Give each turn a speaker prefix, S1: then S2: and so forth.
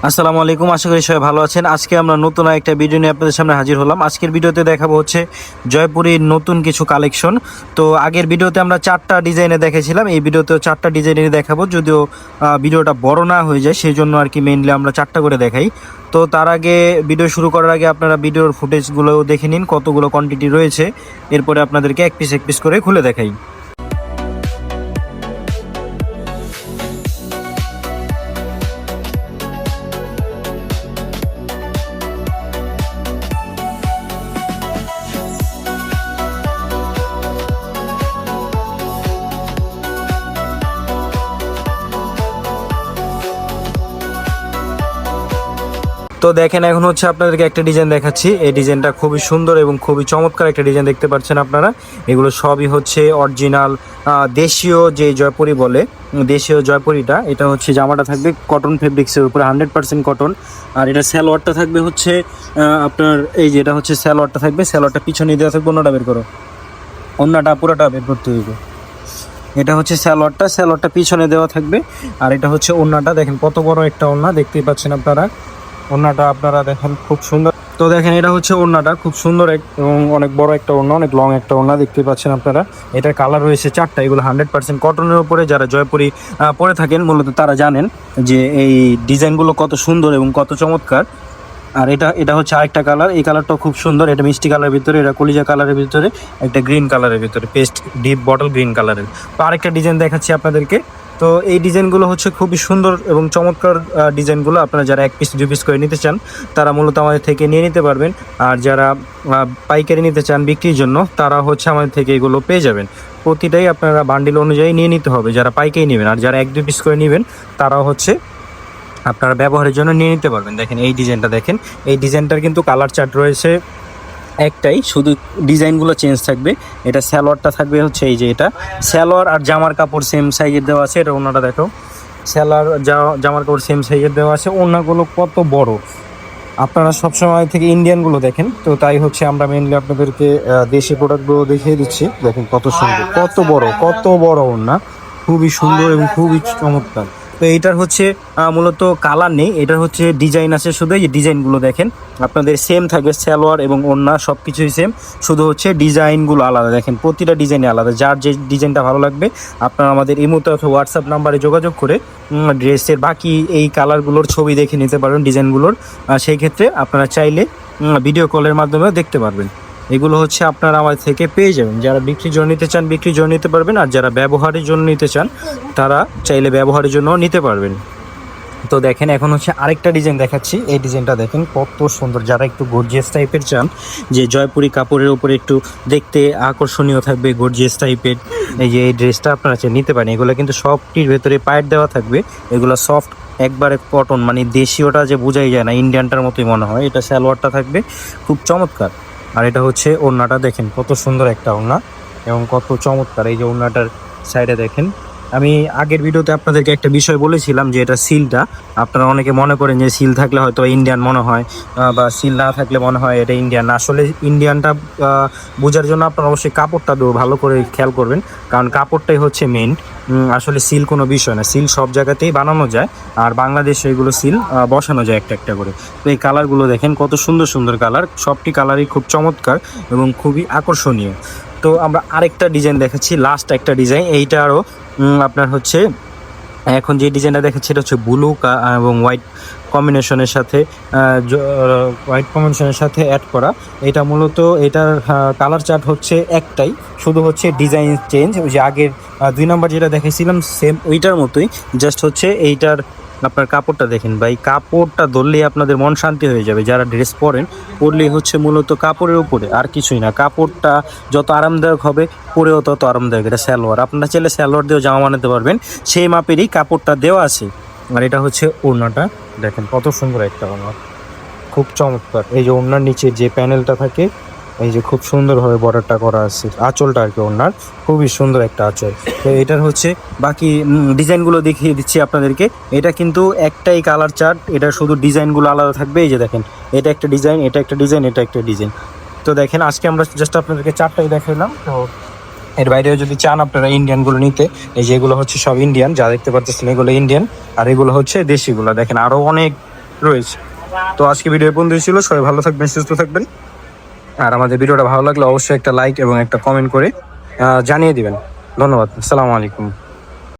S1: আসসালামু আলাইকুম, আশা করি সবাই ভালো আছেন। আজকে আমরা নতুন একটা ভিডিও নিয়ে আপনাদের সামনে হাজির হলাম। আজকের ভিডিওতে দেখাবো হচ্ছে জয়পুরীর নতুন কিছু কালেকশন। তো আগের ভিডিওতে আমরা 4টা ডিজাইনে দেখেছিলাম, এই ভিডিওতেও 4টা ডিজাইনের দেখাবো। যদিও ভিডিওটা বড় না হয়ে যায় সেই জন্য আর কি মেইনলি আমরা 4টা করে দেখাই। তো তার আগে ভিডিও শুরু করার আগে আপনারা ভিডিওর ফুটেজগুলো দেখে নিন কতগুলো কোয়ান্টিটি রয়েছে, এরপরে আপনাদেরকে এক পিস করে খুলে দেখাই। তো দেখেন, এখন হচ্ছে আপনাদেরকে একটা ডিজাইন দেখাচ্ছি। এই ডিজাইনটা খুবই সুন্দর এবং খুবই চমৎকার একটা ডিজাইন দেখতে পাচ্ছেন আপনারা। এগুলো সবই হচ্ছে অরিজিনাল দেশীয় যে জয়পুরি বলে, দেশীয় জয়পুরিটা। এটা হচ্ছে জামাটা থাকবে কটন ফেব্রিক্সের উপরে 100% কটন। আর এটা সালোয়ারটা থাকবে হচ্ছে আপনার এই যে এটা হচ্ছে সালোয়ারটা থাকবে, সালোয়ারটা পিছনে দেওয়া থাকবে। অন্যটা বের করো, অন্যটা পুরোটা বের করতে হইবে। এটা হচ্ছে সালোয়ারটা পিছনে দেওয়া থাকবে। আর এটা হচ্ছে ওড়নাটা, দেখেন কত বড় একটা ওড়না দেখতেই পাচ্ছেন আপনারা। ওড়নাটা আপনারা দেখেন খুব সুন্দর। তো দেখেন, এটা হচ্ছে ওড়নাটা খুব সুন্দর এবং অনেক বড় একটা ওড়না, অনেক লং একটা ওড়না দেখতে পাচ্ছেন আপনারা। এটার কালার রয়েছে 4টা। এগুলো 100% কটনের উপরে। যারা জয়পুরি পরে থাকেন মূলত তারা জানেন যে এই ডিজাইনগুলো কত সুন্দর এবং কত চমৎকার। আর এটা হচ্ছে আরেকটা কালার। এই কালারটাও খুব সুন্দর। এটা মিষ্টি কালারের ভিতরে, এটা কলিজা কালারের ভিতরে, একটা গ্রিন কালারের ভিতরে, পেস্ট ডিপ বটল গ্রিন কালারের। তো আরেকটা ডিজাইন দেখাচ্ছি আপনাদেরকে। তো এই ডিজাইনগুলো হচ্ছে খুবই সুন্দর এবং চমৎকার ডিজাইনগুলো। আপনারা যারা 1 পিস 2 পিস করে নিতে চান তারা মূলত আমাদের থেকে নিয়ে নিতে পারবেন। আর যারা পাইকারি নিতে চান বিক্রির জন্য তারা হচ্ছে আমাদের থেকে এগুলো পেয়ে যাবেন। প্রতিটাই আপনারা বান্ডিল অনুযায়ী নিয়ে নিতে হবে যারা পাইকারি নেবেন। আর যারা 1-2 পিস করে নেবেন তারা হচ্ছে আপনারা ব্যবহারের জন্য নিয়ে নিতে পারবেন। দেখেন এই ডিজাইনটা, দেখেন এই ডিজাইনটার কিন্তু কালার চার্ট রয়েছে একটাই, শুধু ডিজাইনগুলো চেঞ্জ থাকবে। এটা সালোয়ারটা থাকবে হচ্ছে এই যে এটা সালোয়ার, আর জামার কাপড় সেম সাইজের দেওয়া আছে। এটা ওনাটা দেখো, সালোয়ার জামার কাপড় সেম সাইজের দেওয়া আছে। ওনাগুলো কত বড়, আপনারা সবসময় থেকে ইন্ডিয়ানগুলো দেখেন, তো তাই হচ্ছে আমরা মেনলি আপনাদেরকে দেশি প্রোডাক্টগুলো দেখিয়ে দিচ্ছি। দেখেন কত সুন্দর, কত বড় ওড়না, খুবই সুন্দর এবং খুবই চমৎকার। তো এইটার হচ্ছে মূলত কালার নেই, এটার হচ্ছে ডিজাইন আছে শুধু। এই ডিজাইনগুলো দেখেন আপনাদের সেম থাকবে, সালোয়ার এবং ওড়না সব কিছুই সেম, শুধু হচ্ছে ডিজাইনগুলো আলাদা। দেখেন প্রতিটা ডিজাইনে আলাদা। যার যে ডিজাইনটা ভালো লাগবে আপনারা আমাদের ইমোতে অথবা হোয়াটসঅ্যাপ নাম্বারে যোগাযোগ করে ড্রেসের বাকি এই কালারগুলোর ছবি দেখে নিতে পারবেন ডিজাইনগুলোর। সেই ক্ষেত্রে আপনারা চাইলে ভিডিও কলের মাধ্যমেও দেখতে পারবেন। এগুলো হচ্ছে আপনারা আমাদের থেকে পেয়ে যাবেন। যারা বিক্রির জন্য নিতে চান বিক্রির জন্য নিতে পারবেন, আর যারা ব্যবহারের জন্য নিতে চান তারা চাইলে ব্যবহারের জন্য নিতে পারবেন। তো দেখেন, এখন হচ্ছে আরেকটা ডিজাইন দেখাচ্ছি। এই ডিজাইনটা দেখেন কত সুন্দর। যারা একটু গর্জিয়াস টাইপের চান, যে জয়পুরি কাপড়ের উপরে একটু দেখতে আকর্ষণীয় থাকবে গর্জিয়াস টাইপের, এই যে এই ড্রেসটা আপনারা নিতে পারেন। এগুলো কিন্তু সবটির ভেতরে পাইট দেওয়া থাকবে। এগুলো সফট একবারে কটন, মানে দেশীয়টা যে বোঝাই যায় না, ইন্ডিয়ানটার মতোই মনে হয়। এটা সালোয়ারটা থাকবে খুব চমৎকার। আর এটা হচ্ছে ওড়নাটা, দেখেন কত সুন্দর একটা ওড়না এবং কত চমৎকার। এই যে ওড়নাটার সাইডে দেখেন, আমি আগের ভিডিওতে আপনাদেরকে একটা বিষয় বলেছিলাম যে এটা সিলটা, আপনারা অনেকে মনে করেন যে সিল থাকলে হয়তো ইন্ডিয়ান মনে হয়, বা সিল না থাকলে মনে হয় এটা ইন্ডিয়ান। আসলে ইন্ডিয়ানটা বোঝার জন্য আপনারা অবশ্যই কাপড়টা ভালো করে খেয়াল করবেন, কারণ কাপড়টাই হচ্ছে মেন। আসলে সিল কোনো বিষয় না, সিল সব জায়গাতেই বানানো যায়, আর বাংলাদেশে এগুলো সিল বসানো যায় একটা করে। তো এই কালারগুলো দেখেন কত সুন্দর সুন্দর কালার, সবটি কালারই খুব চমৎকার এবং খুবই আকর্ষণীয়। তো আমরা আরেকটা ডিজাইন দেখাচ্ছি, লাস্ট একটা ডিজাইন। এইটা আরও আপনার হচ্ছে এখন যে ডিজাইনটা দেখাচ্ছি এটা হচ্ছে ব্লু এবং হোয়াইট কম্বিনেশনের সাথে অ্যাড করা। এটা মূলত এটার কালার চার্ট হচ্ছে একটাই, শুধু হচ্ছে ডিজাইন চেঞ্জ। ওই যে আগের 2 নম্বর যেটা দেখেছিলাম সেম ওইটার মতোই, জাস্ট হচ্ছে এইটার আপনার কাপড়টা দেখেন ভাই, কাপড়টা ধরলেই আপনাদের মন শান্তি হয়ে যাবে। যারা ড্রেস পরলেই হচ্ছে মূলত কাপড়ের উপরে, আর কিছুই না। কাপড়টা যত আরামদায়ক হবে পরেও তত আরামদায়ক। এটা সালোয়ার, আপনারা চাইলে সালোয়ার দিয়েও জামা বানাতে পারবেন, সেই মাপেরই কাপড়টা দেওয়া আছে। আর এটা হচ্ছে ওড়নাটা, দেখেন কত সুন্দর একটা ওড়না, খুব চমৎকার। এই যে ওড়নার নিচে যে প্যানেলটা থাকে, এই যে খুব সুন্দরভাবে বর্ডারটা করা আছে, আঁচলটা আর কি ওড়নার খুবই সুন্দর একটা আঁচল। তো এটার হচ্ছে বাকি ডিজাইনগুলো দেখিয়ে দিচ্ছি আপনাদেরকে। এটা কিন্তু একটাই কালার চার্ট, এটা শুধু ডিজাইনগুলো আলাদা থাকবে। এই যে দেখেন, এটা একটা ডিজাইন, এটা একটা ডিজাইন, এটা একটা ডিজাইন। তো দেখেন আজকে আমরা জাস্ট আপনাদেরকে 4টাই দেখালাম। তো এর বাইরেও যদি চান আপনারা ইন্ডিয়ানগুলো নিতে, এই যে এগুলো হচ্ছে সব ইন্ডিয়ান, যা দেখতে পাচ্ছেন এগুলো ইন্ডিয়ান, আর এগুলো হচ্ছে দেশিগুলো। দেখেন আরও অনেক রয়েছে। তো আজকে ভিডিও পর্যন্ত ছিল, সবাই ভালো থাকবেন, সুস্থ থাকবেন। আর আমাদের ভিডিওটা ভালো লাগলে অবশ্যই একটা লাইক এবং একটা কমেন্ট করে জানিয়ে দিবেন। ধন্যবাদ। আসসালামু আলাইকুম।